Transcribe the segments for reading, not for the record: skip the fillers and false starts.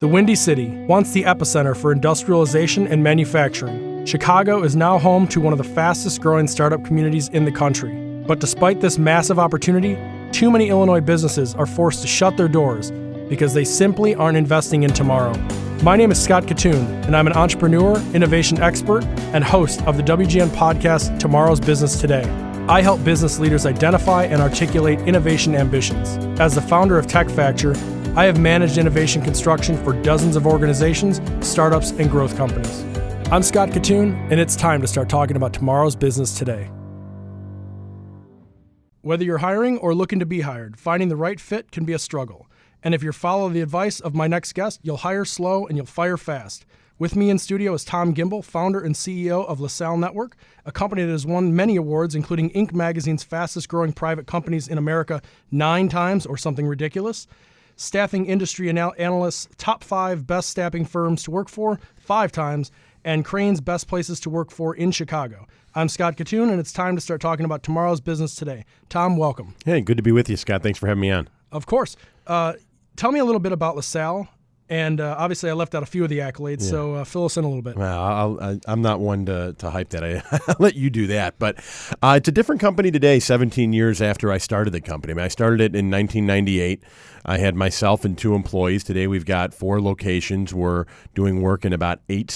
The Windy City, once the epicenter for industrialization and manufacturing, Chicago is now home to one of the fastest growing startup communities in the country. But despite this massive opportunity, too many Illinois businesses are forced to shut their doors because they simply aren't investing in tomorrow. My name is Scott Kitun, and I'm an entrepreneur, innovation expert, and host of the WGN podcast, Tomorrow's Business Today. I help business leaders identify and articulate innovation ambitions. As the founder of Tech Factor, I have managed innovation construction for dozens of organizations, startups, and growth companies. I'm Scott Kitun, and it's time to start talking about tomorrow's business today. Whether you're hiring or looking to be hired, finding the right fit can be a struggle. And if you follow the advice of my next guest, you'll hire slow and you'll fire fast. With me in studio is Tom Gimble, founder and CEO of Lasalle Network, a company that has won many awards, including Inc. magazine's fastest growing private companies in America 9 times or something ridiculous. Staffing industry analysts, top 5 best staffing firms to work for 5 times, and Crane's best places to work for in Chicago. I'm Scott Kitun, and it's time to start talking about tomorrow's business today. Tom, welcome. Hey, good to be with you, Scott. Thanks for having me on. Of course. Tell me a little bit about Lasalle, and obviously I left out a few of the accolades, so fill us in a little bit. Well, I'm not one to hype that. I'll let you do that. But it's a different company today, 17 years after I started the company. I mean, I started it in 1998. I had myself and 2 employees. Today we've got 4 locations. We're doing work in about 9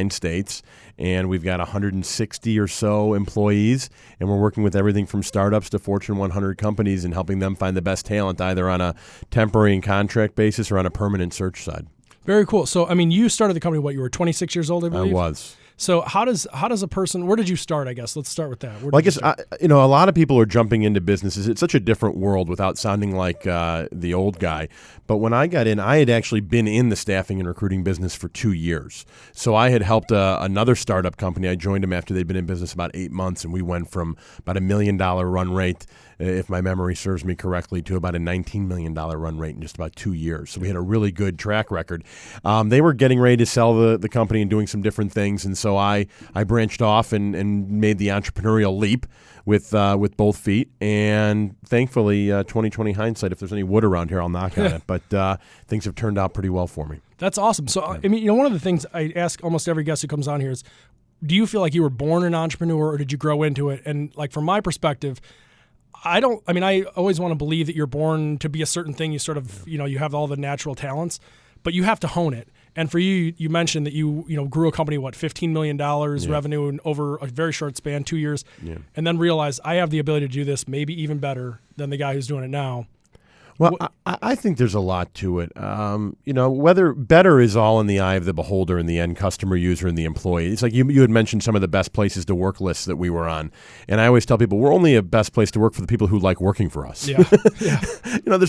states, and we've got 160 or so employees, and we're working with everything from startups to Fortune 100 companies and helping them find the best talent either on a temporary and contract basis or on a permanent search side. Very cool. So, I mean, you started the company, you were 26 years old, I believe? I was. So how does a person, where did you start, I guess? Let's start with that. Well, I guess, a lot of people are jumping into businesses. It's such a different world without sounding like the old guy. But when I got in, I had actually been in the staffing and recruiting business for 2 years. So I had helped another startup company. I joined them after they'd been in business about 8 months, and we went from about $1 million run rate, if my memory serves me correctly, to about a $19 million run rate in just about 2 years. So we had a really good track record. They were getting ready to sell the company and doing some different things, and so I branched off and made the entrepreneurial leap with both feet. And thankfully, 2020 hindsight, if there's any wood around here, I'll knock on it. But things have turned out pretty well for me. That's awesome. So, I mean, one of the things I ask almost every guest who comes on here is, do you feel like you were born an entrepreneur or did you grow into it? And like from my perspective, I always want to believe that you're born to be a certain thing. You sort of, you have all the natural talents, but you have to hone it. And for you, you mentioned that you grew a company, $15 million revenue in over a very short span, 2 years, and then realized I have the ability to do this maybe even better than the guy who's doing it now. Well, I think there's a lot to it. Whether better is all in the eye of the beholder and the end customer, user, and the employee. It's like you had mentioned some of the best places to work lists that we were on. And I always tell people we're only a best place to work for the people who like working for us. Yeah.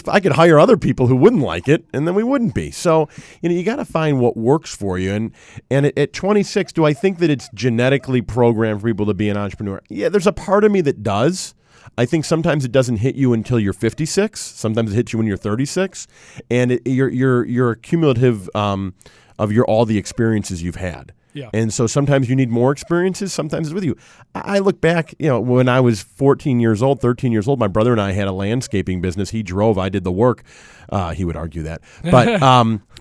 I could hire other people who wouldn't like it, and then we wouldn't be. So, you got to find what works for you. And at 26, do I think that it's genetically programmed for people to be an entrepreneur? Yeah, there's a part of me that does. I think sometimes it doesn't hit you until you're 56. Sometimes it hits you when you're 36, and you're cumulative of all the experiences you've had. Yeah. And so sometimes you need more experiences. Sometimes it's with you. I look back, when I was 13 years old, my brother and I had a landscaping business. He drove, I did the work. He would argue that. But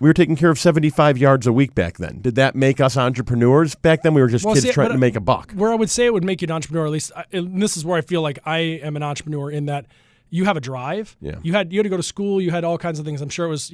we were taking care of 75 yards a week back then. Did that make us entrepreneurs? Back then we were just kids trying to make a buck. Where I would say it would make you an entrepreneur, at least, and this is where I feel like I am an entrepreneur in that you have a drive. Yeah. You had to go to school. You had all kinds of things. I'm sure it was,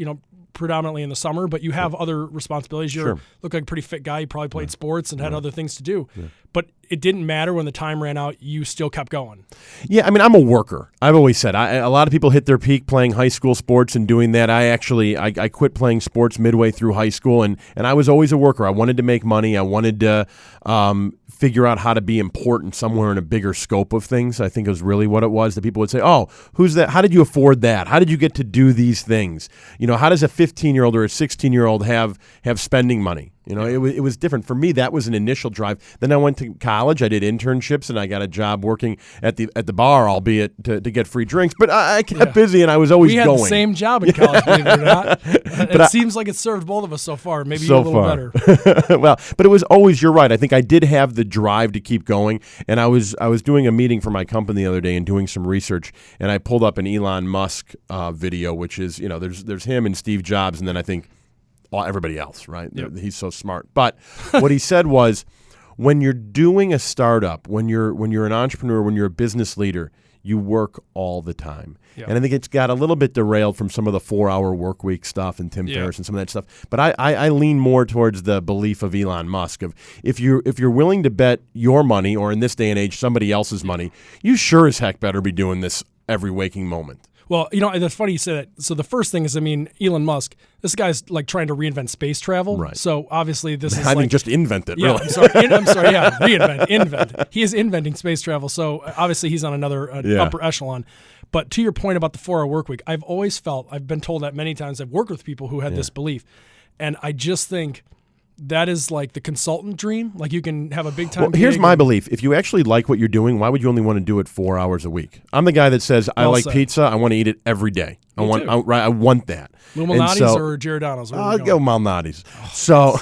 predominantly in the summer, but you have other responsibilities. You look like a pretty fit guy. You probably played sports and had other things to do. Yeah. But it didn't matter when the time ran out. You still kept going. Yeah, I mean, I'm a worker. I've always said a lot of people hit their peak playing high school sports and doing that. I quit playing sports midway through high school, and I was always a worker. I wanted to make money. I wanted to figure out how to be important somewhere in a bigger scope of things. I think it was really what it was that people would say, oh, who's that? How did you afford that? How did you get to do these things? How does a 15-year-old or a 16-year-old have spending money? It was different. For me, that was an initial drive. Then I went to college. I did internships, and I got a job working at the bar, albeit to get free drinks. But I kept busy, and I was always going. We had the same job in college, believe it or not. It seems like it served both of us so far. Maybe you're a little better. Well, but it was always, you're right. I think I did have the drive to keep going, and I was doing a meeting for my company the other day and doing some research, and I pulled up an Elon Musk video, which is, there's him and Steve Jobs, and then I think everybody else, right? Yep. He's so smart. But what he said was, when you're doing a startup, when you're an entrepreneur, when you're a business leader, you work all the time. Yep. And I think it's got a little bit derailed from some of the 4-hour work week stuff and Tim Ferriss and some of that stuff. But I lean more towards the belief of Elon Musk of if you're willing to bet your money, or in this day and age, somebody else's money, you sure as heck better be doing this every waking moment. Well, that's funny you say that. So the first thing is, Elon Musk, this guy's like trying to reinvent space travel. Right. So obviously this is I didn't just invent it, yeah, really. I'm sorry, invent. He is inventing space travel. So obviously he's on another upper echelon. But to your point about the 4-hour work week, I've always felt, I've been told that many times, I've worked with people who had this belief. And I just think that is like the consultant dream. Like you can have a big time. Well, here's my belief. If you actually like what you're doing, why would you only want to do it 4 hours a week? I'm the guy that says, I like pizza. I want to eat it every day. I want that. Lou Malnati's or Giordano's? I'll go Malnati's. So,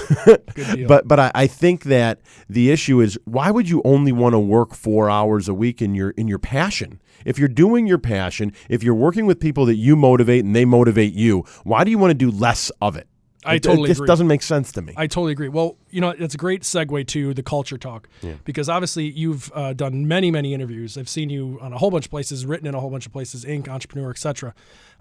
good deal. but I think that the issue is, why would you only want to work 4 hours a week in your passion? If you're doing your passion, if you're working with people that you motivate and they motivate you, why do you want to do less of it? I totally agree. It just doesn't make sense to me. I totally agree. Well, it's a great segue to the culture talk because obviously you've done many, many interviews. I've seen you on a whole bunch of places, written in a whole bunch of places, Inc., Entrepreneur, etc.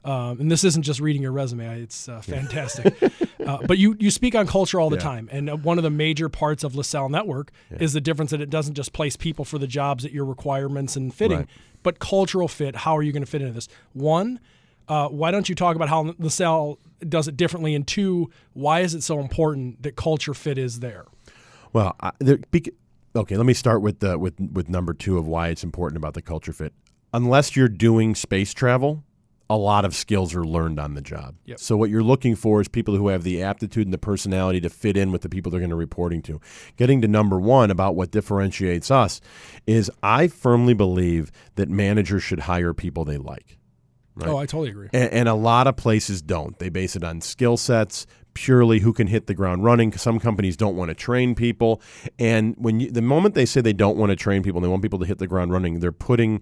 And this isn't just reading your resume. It's fantastic. But you speak on culture all the time. And one of the major parts of Lasalle Network is the difference that it doesn't just place people for the jobs at your requirements and fitting, but cultural fit. How are you going to fit into this? One, why don't you talk about how LaSalle does it differently? And two, why is it so important that culture fit is there? Well, okay, let me start with number two of why it's important about the culture fit. Unless you're doing space travel, a lot of skills are learned on the job. Yep. So what you're looking for is people who have the aptitude and the personality to fit in with the people they're going to be reporting to. Getting to number one about what differentiates us is I firmly believe that managers should hire people they like. Right? Oh, I totally agree. And a lot of places don't. They base it on skill sets, purely who can hit the ground running. Some companies don't want to train people. And the moment they say they don't want to train people and they want people to hit the ground running, they're putting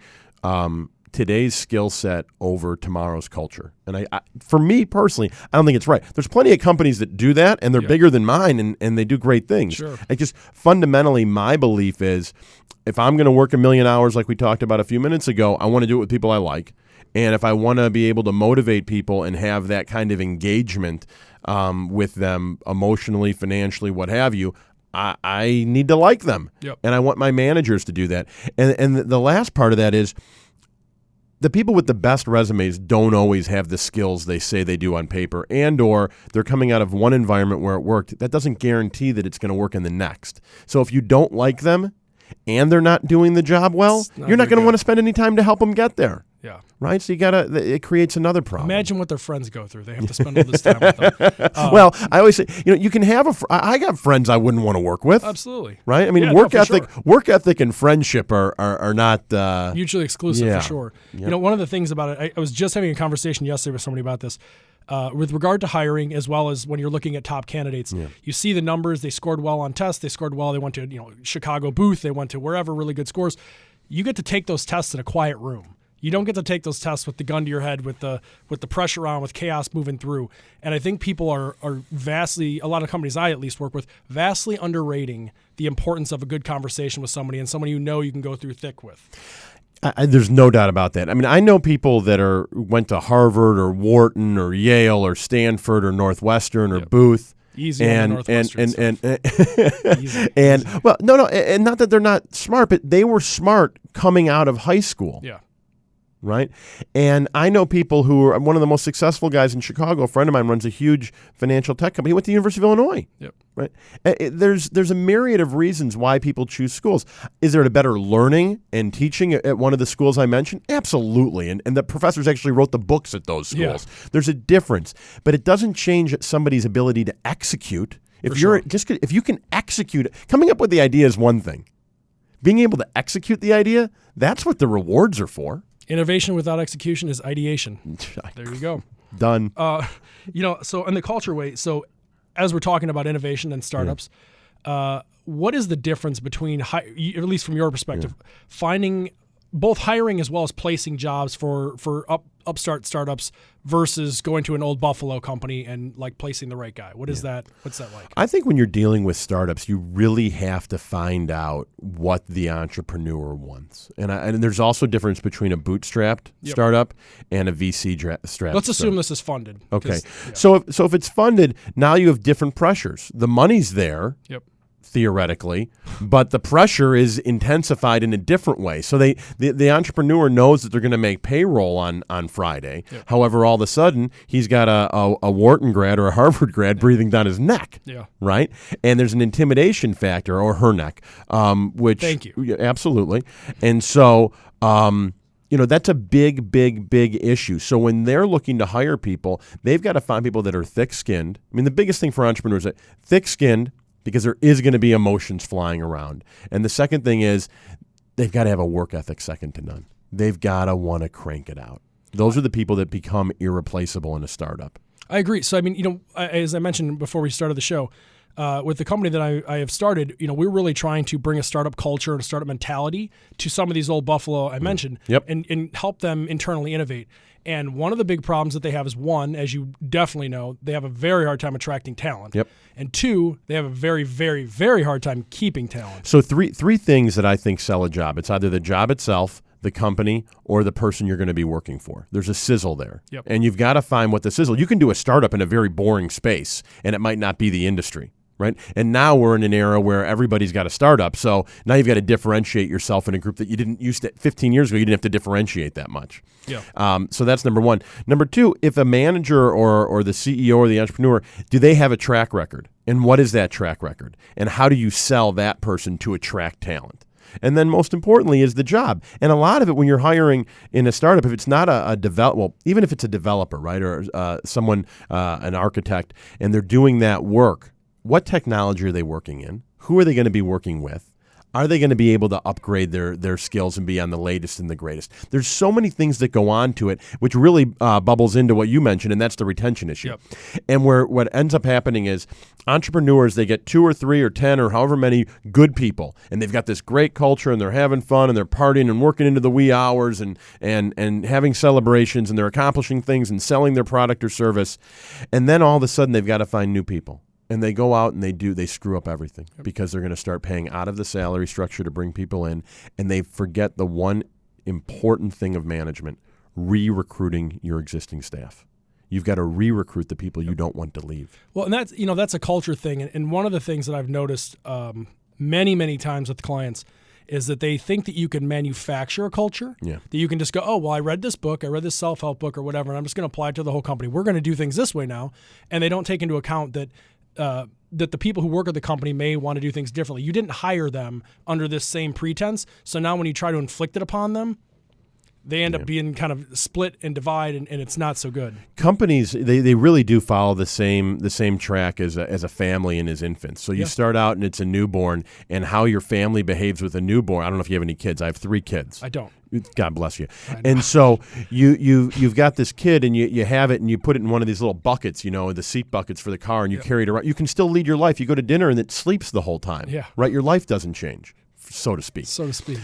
today's skill set over tomorrow's culture. And for me personally, I don't think it's right. There's plenty of companies that do that, and they're bigger than mine, and they do great things. Sure. It just fundamentally, my belief is if I'm going to work 1 million hours like we talked about a few minutes ago, I want to do it with people I like. And if I want to be able to motivate people and have that kind of engagement with them emotionally, financially, what have you, I need to like them. Yep. And I want my managers to do that. And the last part of that is the people with the best resumes don't always have the skills they say they do on paper, and or they're coming out of one environment where it worked. That doesn't guarantee that it's going to work in the next. So if you don't like them and they're not doing the job well, you're not going to want to spend any time to help them get there. Yeah. Right? So it creates another problem. Imagine what their friends go through. They have to spend all this time with them. Well, I always say, you can have I got friends I wouldn't want to work with. Absolutely. Right? I mean, work ethic and friendship are not mutually exclusive for sure. Yep. One of the things about it, I was just having a conversation yesterday with somebody about this. With regard to hiring, as well as when you're looking at top candidates, you see the numbers. They scored well on tests. They scored well. They went to Chicago Booth. They went to wherever, really good scores. You get to take those tests in a quiet room. You don't get to take those tests with the gun to your head, with the pressure on, with chaos moving through. And I think people are vastly, a lot of companies I at least work with, vastly underrating the importance of a good conversation with somebody and somebody you can go through thick with. There's no doubt about that. I mean, I know people that went to Harvard or Wharton or Yale or Stanford or Northwestern or Booth. Easy on the Northwestern and well, no, and not that they're not smart, but they were smart coming out of high school. Yeah. Right? And I know people who are one of the most successful guys in Chicago. A friend of mine runs a huge financial tech company. He went to the University of Illinois. Yep. Right? There's a myriad of reasons why people choose schools. Is there a better learning and teaching at one of the schools I mentioned? Absolutely. And the professors actually wrote the books at those schools. Yeah. There's a difference. But it doesn't change somebody's ability to execute. If you can execute, coming up with the idea is one thing. Being able to execute the idea, that's what the rewards are for. Innovation without execution is ideation. There you go. Done. So in the culture way, so as we're talking about innovation and startups, what is the difference between, at least from your perspective, finding both hiring as well as placing jobs for upstart startups versus going to an old Buffalo company and like placing the right guy? What's that like? I think when you're dealing with startups, you really have to find out what the entrepreneur wants. And there's also a difference between a bootstrapped startup and a VC strapped. Let's assume this is funded. Okay. So if it's funded, now you have different pressures. The money's there. Yep. Theoretically, but the pressure is intensified in a different way. So the entrepreneur knows that they're going to make payroll on Friday. Yep. However, all of a sudden, he's got a Wharton grad or a Harvard grad breathing down his neck. Yeah. Right? And there's an intimidation factor, or her neck, which... Thank you. Yeah, absolutely. And so... that's a big, big, big issue. So when they're looking to hire people, they've got to find people that are thick-skinned. I mean, the biggest thing for entrepreneurs is thick-skinned, because there is going to be emotions flying around. And the second thing is they've got to have a work ethic second to none. They've got to want to crank it out. Those are the people that become irreplaceable in a startup. I agree. So, I mean, as I mentioned before we started the show, with the company that I have started, we're really trying to bring a startup culture and a startup mentality to some of these old Buffalo I mentioned, and help them internally innovate. And one of the big problems that they have is, one, as you definitely know, they have a very hard time attracting talent. Yep. And two, they have a very, very, very hard time keeping talent. So three things that I think sell a job. It's either the job itself, the company, or the person you're going to be working for. There's a sizzle there. Yep. And you've got to find what the sizzle. You can do a startup in a very boring space, and it might not be the industry. Right? And now we're in an era where everybody's got a startup. So now you've got to differentiate yourself in a group that you didn't used to. 15 years ago, you didn't have to differentiate that much. Yeah. So that's number one. Number two, if a manager or the CEO or the entrepreneur, do they have a track record? And what is that track record? And how do you sell that person to attract talent? And then most importantly is the job. And a lot of it when you're hiring in a startup, if it's not even if it's a developer, right, or someone, an architect, and they're doing that work, what technology are they working in? Who are they going to be working with? Are they going to be able to upgrade their skills and be on the latest and the greatest? There's so many things that go on to it, which really bubbles into what you mentioned, and that's the retention issue. Yep. And what ends up happening is entrepreneurs, they get 2 or 3 or 10 or however many good people, and they've got this great culture, and they're having fun, and they're partying and working into the wee hours and having celebrations, and they're accomplishing things and selling their product or service. And then all of a sudden, they've got to find new people. And they go out and they screw up everything because they're going to start paying out of the salary structure to bring people in, and they forget the one important thing of management, re-recruiting your existing staff. You've got to re-recruit the people you don't want to leave. Well, and that's a culture thing. And one of the things that I've noticed many, many times with clients is that they think that you can manufacture a culture, that you can just go, oh, well, I read this book, I read this self-help book or whatever, and I'm just going to apply it to the whole company. We're going to do things this way now. And they don't take into account that that the people who work at the company may want to do things differently. You didn't hire them under this same pretense. So now when you try to inflict it upon them, they end up being kind of split and divide, and it's not so good. Companies, they really do follow the same track as a family and as infants. So you start out and it's a newborn, and how your family behaves with a newborn. I don't know if you have any kids. I have 3 kids. I don't. God bless you. And so you've got this kid, and you have it, and you put it in one of these little buckets, the seat buckets for the car, and you carry it around. You can still lead your life. You go to dinner, and it sleeps the whole time. Yeah. Right? Your life doesn't change. So to speak.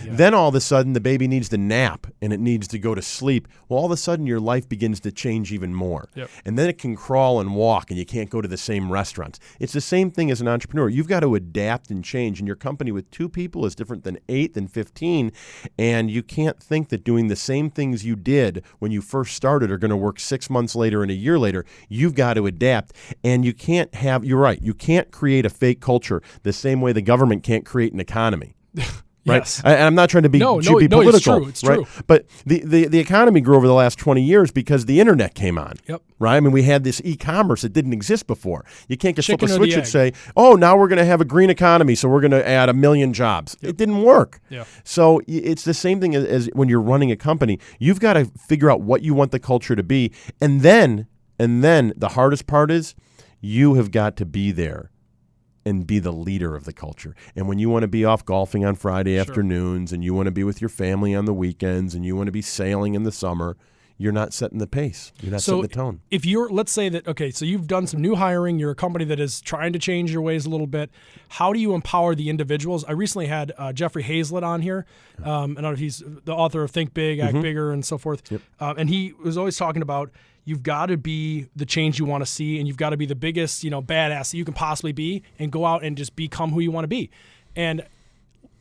Yeah. Then all of a sudden the baby needs to nap and it needs to go to sleep. Well, all of a sudden your life begins to change even more. Yep. And then it can crawl and walk, and you can't go to the same restaurants. It's the same thing as an entrepreneur. You've got to adapt and change, and your company with 2 people is different than 8 than 15, and you can't think that doing the same things you did when you first started are going to work 6 months later and a year later. You've got to adapt, and you can't you're right, you can't create a fake culture the same way the government can't create an economy. Right? Yes. And I'm not trying to be political. It's true. But the economy grew over the last 20 years because the internet came on. Yep. Right? I mean, we had this e-commerce that didn't exist before. You can't just flip a switch and say, oh, now we're going to have a green economy, so we're going to add 1 million jobs. Yep. It didn't work. Yeah. So it's the same thing as when you're running a company. You've got to figure out what you want the culture to be. And then the hardest part is you have got to be there and be the leader of the culture. And when you want to be off golfing on Friday afternoons, and you want to be with your family on the weekends, and you want to be sailing in the summer, you're not setting the pace. You're not setting the tone. If you're, let's say that, okay, so you've done some new hiring, you're a company that is trying to change your ways a little bit. How do you empower the individuals? I recently had Jeffrey Hazlett on here. I don't know if he's the author of Think Big, Act Bigger, and so forth. Yep. And he was always talking about you've got to be the change you want to see, and you've got to be the biggest, badass that you can possibly be, and go out and just become who you want to be. And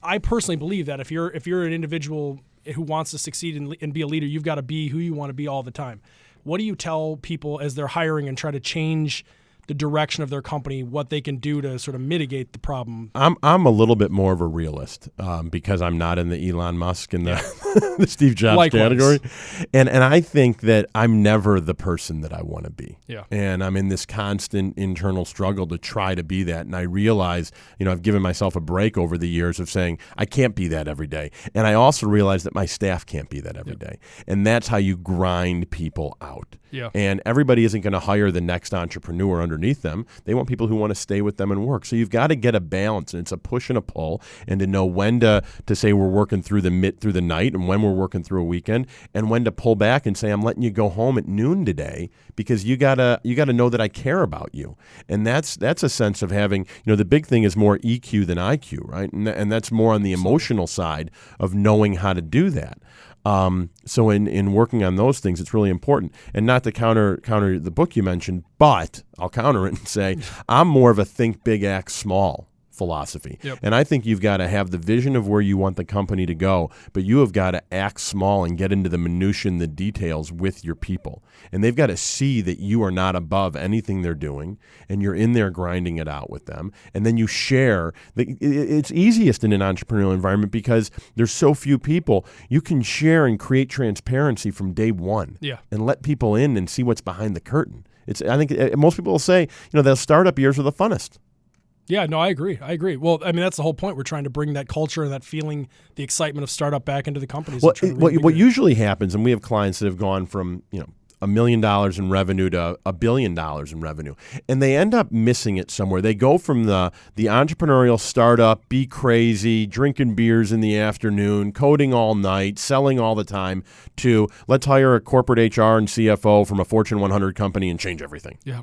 I personally believe that if you're an individual who wants to succeed and be a leader, you've got to be who you want to be all the time. What do you tell people as they're hiring and try to change the direction of their company, what they can do to sort of mitigate the problem? I'm a little bit more of a realist because I'm not in the Elon Musk and the Steve Jobs category. And I think that I'm never the person that I want to be. Yeah. And I'm in this constant internal struggle to try to be that. And I realize, I've given myself a break over the years of saying I can't be that every day. And I also realize that my staff can't be that every day. And that's how you grind people out. Yeah. And everybody isn't going to hire the next entrepreneur underneath them. They want people who want to stay with them and work. So you've got to get a balance, and it's a push and a pull, and to know when to say we're working through the night and when we're working through a weekend, and when to pull back and say I'm letting you go home at noon today because you gotta know that I care about you. And that's a sense of having, the big thing is more EQ than IQ, right? And that's more on the emotional side of knowing how to do that. So in working on those things, it's really important. And not to counter the book you mentioned, but I'll counter it and say I'm more of a think big, act small philosophy. Yep. And I think you've got to have the vision of where you want the company to go, but you have got to act small and get into the minutiae and the details with your people. And they've got to see that you are not above anything they're doing, and you're in there grinding it out with them. And then you share. It's easiest in an entrepreneurial environment because there's so few people. You can share and create transparency from day one. Yeah. And let people in and see what's behind the curtain. I think most people will say, the startup years are the funnest. Yeah, no, I agree. Well, I mean, that's the whole point. We're trying to bring that culture and that feeling, the excitement of startup back into the companies. Well, what usually happens, and we have clients that have gone from, $1 million in revenue to $1 billion in revenue, and they end up missing it somewhere. They go from the entrepreneurial startup, be crazy, drinking beers in the afternoon, coding all night, selling all the time, to let's hire a corporate HR and CFO from a Fortune 100 company and change everything. Yeah.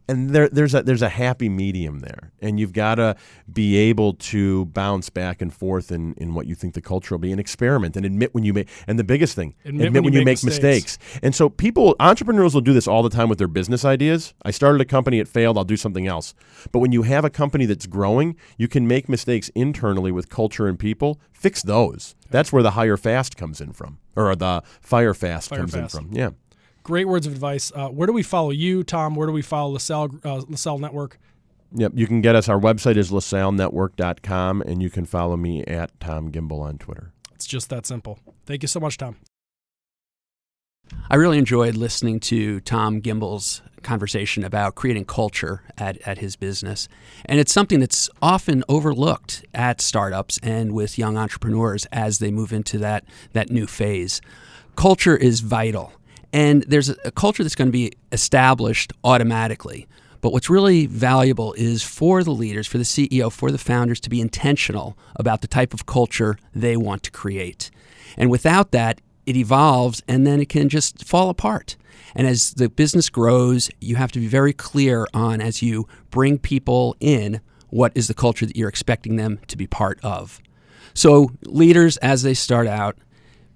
And there's a happy medium there, and you've got to be able to bounce back and forth in what you think the culture will be, and experiment and admit when you make. And the biggest thing, admit when you make mistakes. And so entrepreneurs will do this all the time with their business ideas. I started a company, it failed, I'll do something else. But when you have a company that's growing, you can make mistakes internally with culture and people. Fix those. That's where the hire fast comes in from, or the fire fast comes in from. Yeah. Great words of advice. Where do we follow you, Tom? Where do we follow Lasalle Network? Yep, you can get us. Our website is lasallenetwork.com, and you can follow me at Tom Gimble on Twitter. It's just that simple. Thank you so much, Tom. I really enjoyed listening to Tom Gimble's conversation about creating culture at his business. And it's something that's often overlooked at startups and with young entrepreneurs as they move into that new phase. Culture is vital. And there's a culture that's going to be established automatically. But what's really valuable is for the leaders, for the CEO, for the founders to be intentional about the type of culture they want to create. And without that, it evolves and then it can just fall apart. And as the business grows, you have to be very clear on, as you bring people in, what is the culture that you're expecting them to be part of. So leaders, as they start out,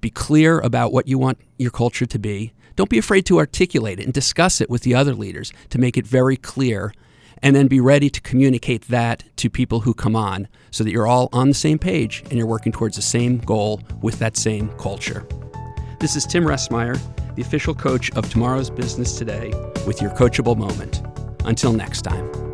be clear about what you want your culture to be. Don't be afraid to articulate it and discuss it with the other leaders to make it very clear, and then be ready to communicate that to people who come on so that you're all on the same page and you're working towards the same goal with that same culture. This is Tim Ressmeyer, the official coach of Tomorrow's Business Today, with your coachable moment. Until next time.